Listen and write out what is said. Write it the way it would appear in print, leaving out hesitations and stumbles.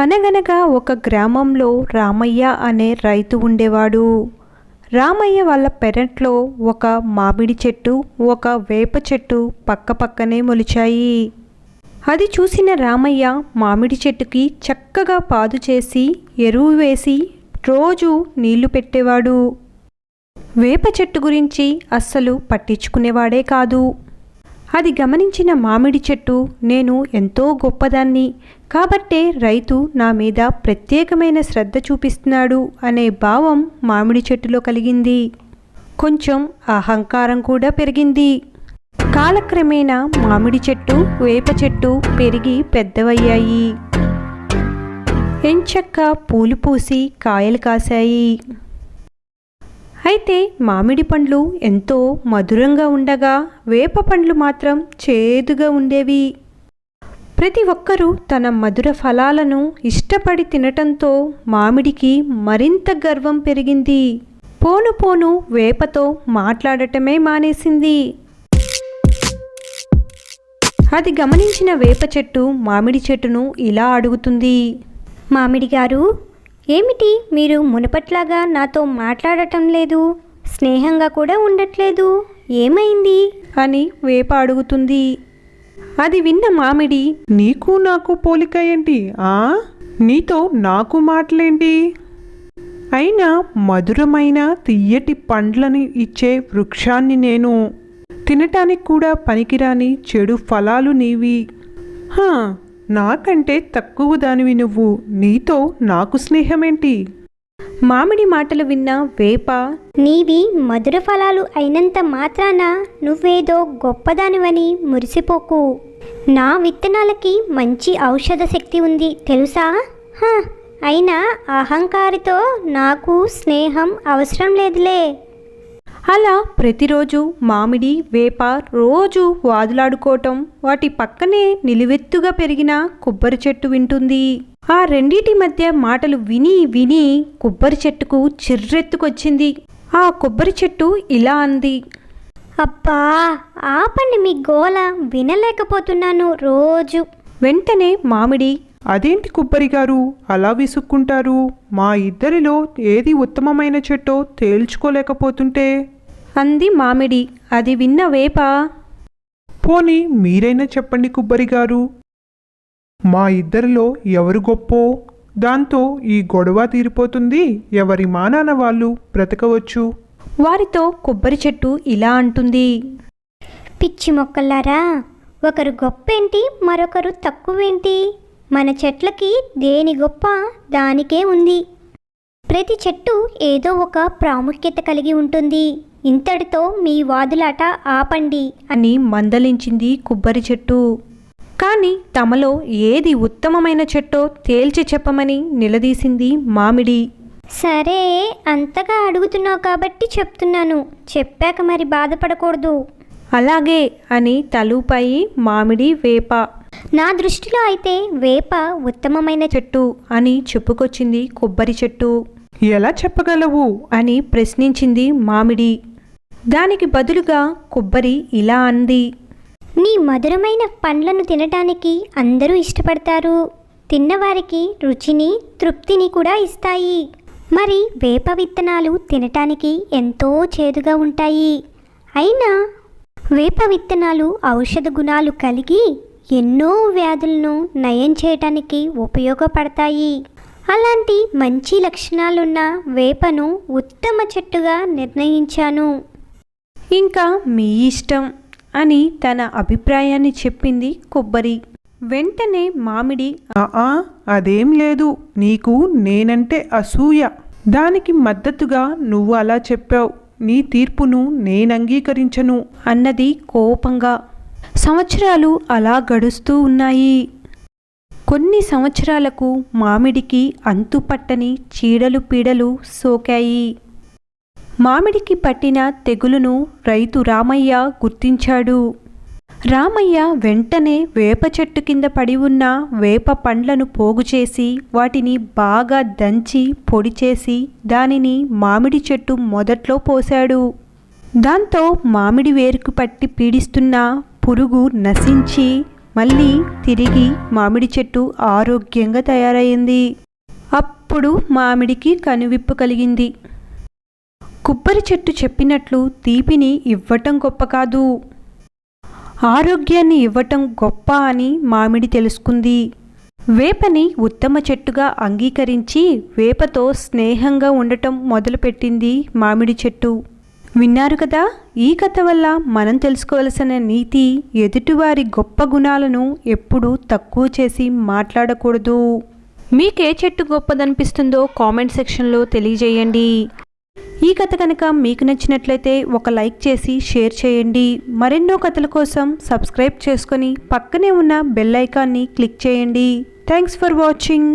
అనగనగా ఒక గ్రామంలో రామయ్య అనే రైతు ఉండేవాడు. రామయ్య వాళ్ళ పెరట్లో ఒక మామిడి చెట్టు, ఒక వేప చెట్టు పక్కపక్కనే మొలిచాయి. అది చూసిన రామయ్య మామిడి చెట్టుకి చక్కగా పాదు చేసి ఎరువు వేసి రోజు నీళ్లు పెట్టేవాడు. వేప చెట్టు గురించి అస్సలు పట్టించుకునేవాడే కాదు. అది గమనించిన మామిడి చెట్టు, నేను ఎంతో గొప్పదాన్ని కాబట్టే రైతు నా మీద ప్రత్యేకమైన శ్రద్ధ చూపిస్తున్నాడు అనే భావం మామిడి చెట్టులో కలిగింది. కొంచెం అహంకారం కూడా పెరిగింది. కాలక్రమేణా మామిడి చెట్టు, వేప చెట్టు పెరిగి పెద్దవయ్యాయి. ఎంచక్కా పూలు పూసి కాయలు కాశాయి. అయితే మామిడి పండ్లు ఎంతో మధురంగా ఉండగా వేప పండ్లు మాత్రం చేదుగా ఉండేవి. ప్రతి ఒక్కరూ తన మధుర ఫలాలను ఇష్టపడి తినటంతో మామిడికి మరింత గర్వం పెరిగింది. పోను పోను వేపతో మాట్లాడటమే మానేసింది. అది గమనించిన వేప చెట్టు మామిడి చెట్టును ఇలా అడుగుతుంది. మామిడి గారు, ఏమిటి మీరు మునుపట్లాగా నాతో మాట్లాడటం లేదు, స్నేహంగా కూడా ఉండట్లేదు, ఏమైంది అని వేప అడుగుతుంది. అది విన్న మామిడి, నీకు నాకు పోలిక ఏంటి? నీతో నాకు మాటలేంటి? అయినా మధురమైన తీయటి పండ్లని ఇచ్చే వృక్షాన్ని నేను, తినటానికి కూడా పనికిరాని చెడు ఫలాలు నీవి. నాకంటే తక్కువ దానివి నువ్వు, నీతో నాకు స్నేహమేంటి? మామిడి మాటలు విన్న వేప, నీవి మధుర ఫలాలు అయినంత మాత్రాన నువ్వేదో గొప్పదానివని మురిసిపోకు. నా విత్తనాలకి మంచి ఔషధ శక్తి ఉంది తెలుసా? అయినా అహంకారితో నాకు స్నేహం అవసరం లేదులే. అలా ప్రతిరోజు మామిడి వేప రోజు వాదులాడుకోవటం, వాటి పక్కనే నిలువెత్తుగా పెరిగిన కొబ్బరి చెట్టు వింటుంది. ఆ రెండిటి మధ్య మాటలు విని విని కొబ్బరి చెట్టుకు చిర్రెత్తుకొచ్చింది. ఆ కొబ్బరి చెట్టు ఇలా అంది, అబ్బా ఆపండి మీ గోల, వినలేకపోతున్నాను రోజు. వెంటనే మామిడి, అదేంటి కొబ్బరి గారు అలా విసుక్కుంటారు? మా ఇద్దరిలో ఏది ఉత్తమమైన చెట్టో తేల్చుకోలేకపోతుంటే అంది మామిడి. అది విన్న వేప, పోనీ మీరైనా చెప్పండి కొబ్బరి గారు, మా ఇద్దరిలో ఎవరు గొప్పో? దాంతో ఈ గొడవ తీరిపోతుంది, ఎవరి మానాన వాళ్ళు బ్రతకవచ్చు. వారితో కొబ్బరి చెట్టు ఇలా అంటుంది, పిచ్చి మొక్కలారా, ఒకరు గొప్పేంటి మరొకరు తక్కువేంటి? మన చెట్లకి దేని గొప్ప దానికే ఉంది. ప్రతి చెట్టు ఏదో ఒక ప్రాముఖ్యత కలిగి ఉంటుంది. ఇంతటితో మీ వాదులాట ఆపండి అని మందలించింది కొబ్బరి చెట్టు. కానీ తమలో ఏది ఉత్తమమైన చెట్టో తేల్చి చెప్పమని నిలదీసింది మామిడి. సరే, అంతగా అడుగుతున్నావు కాబట్టి చెప్తున్నాను, చెప్పాక మరి బాధపడకూడదు. అలాగే అని తలూపాయి మామిడి వేప. నా దృష్టిలో అయితే వేప ఉత్తమమైన చెట్టు అని చెప్పుకొచ్చింది కొబ్బరి చెట్టు. ఎలా చెప్పగలవు అని ప్రశ్నించింది మామిడి. దానికి బదులుగా కొబ్బరి ఇలా అంది, నీ మధురమైన పండ్లను తినటానికి అందరూ ఇష్టపడతారు. తిన్నవారికి రుచిని తృప్తిని కూడా ఇస్తాయి. మరి వేప విత్తనాలు తినటానికి ఎంతో చేదుగా ఉంటాయి. అయినా వేప విత్తనాలు ఔషధ గుణాలు కలిగి ఎన్నో వ్యాధులను నయం చేయటానికి ఉపయోగపడతాయి. అలాంటి మంచి లక్షణాలున్న వేపను ఉత్తమ చెట్టుగా నిర్ణయించాను. ఇంకా మీ ఇష్టం అని తన అభిప్రాయాన్ని చెప్పింది కొబ్బరి. వెంటనే మామిడి, అదేం లేదు, నీకు నేనంటే అసూయ. దానికి మద్దతుగా నువ్వు అలా చెప్పావు. నీ తీర్పును నేను అంగీకరించను అన్నది కోపంగా. సంవత్సరాలు అలా గడుస్తూ ఉన్నాయి. కొన్ని సంవత్సరాలకు మామిడికి అంతుపట్టని చీడలు పీడలు సోకాయి. మామిడికి పట్టిన తెగులును రైతు రామయ్య గుర్తించాడు. రామయ్య వెంటనే వేప చెట్టు కింద పడి ఉన్న వేప పండ్లను పోగు చేసి వాటిని బాగా దంచి పొడి చేసి దానిని మామిడి చెట్టు మొదట్లో పోశాడు. దాంతో మామిడి వేరుకు పట్టి పీడిస్తున్న పురుగు నశించి మళ్ళీ తిరిగి మామిడి చెట్టు ఆరోగ్యంగా తయారైంది. అప్పుడు మామిడికి కనువిప్పు కలిగింది. కొబ్బరి చెట్టు చెప్పినట్లు తీపిని ఇవ్వటం గొప్ప కాదు, ఆరోగ్యాన్ని ఇవ్వటం గొప్ప అని మామిడి తెలుసుకుంది. వేపని ఉత్తమ చెట్టుగా అంగీకరించి వేపతో స్నేహంగా ఉండటం మొదలుపెట్టింది మామిడి చెట్టు. విన్నారు కదా, ఈ కథ వల్ల మనం తెలుసుకోవలసిన నీతి ఎదుటివారి గొప్ప గుణాలను ఎప్పుడూ తక్కువ చేసి మాట్లాడకూడదు. మీకే చెట్టు గొప్పదనిపిస్తుందో కామెంట్ సెక్షన్లో తెలియజేయండి. ఈ కథ కనుక మీకు నచ్చినట్లయితే ఒక లైక్ చేసి షేర్ చేయండి. మరెన్నో కథల కోసం సబ్స్క్రైబ్ చేసుకొని పక్కనే ఉన్న బెల్ ఐకాన్ని క్లిక్ చేయండి. Thanks for watching.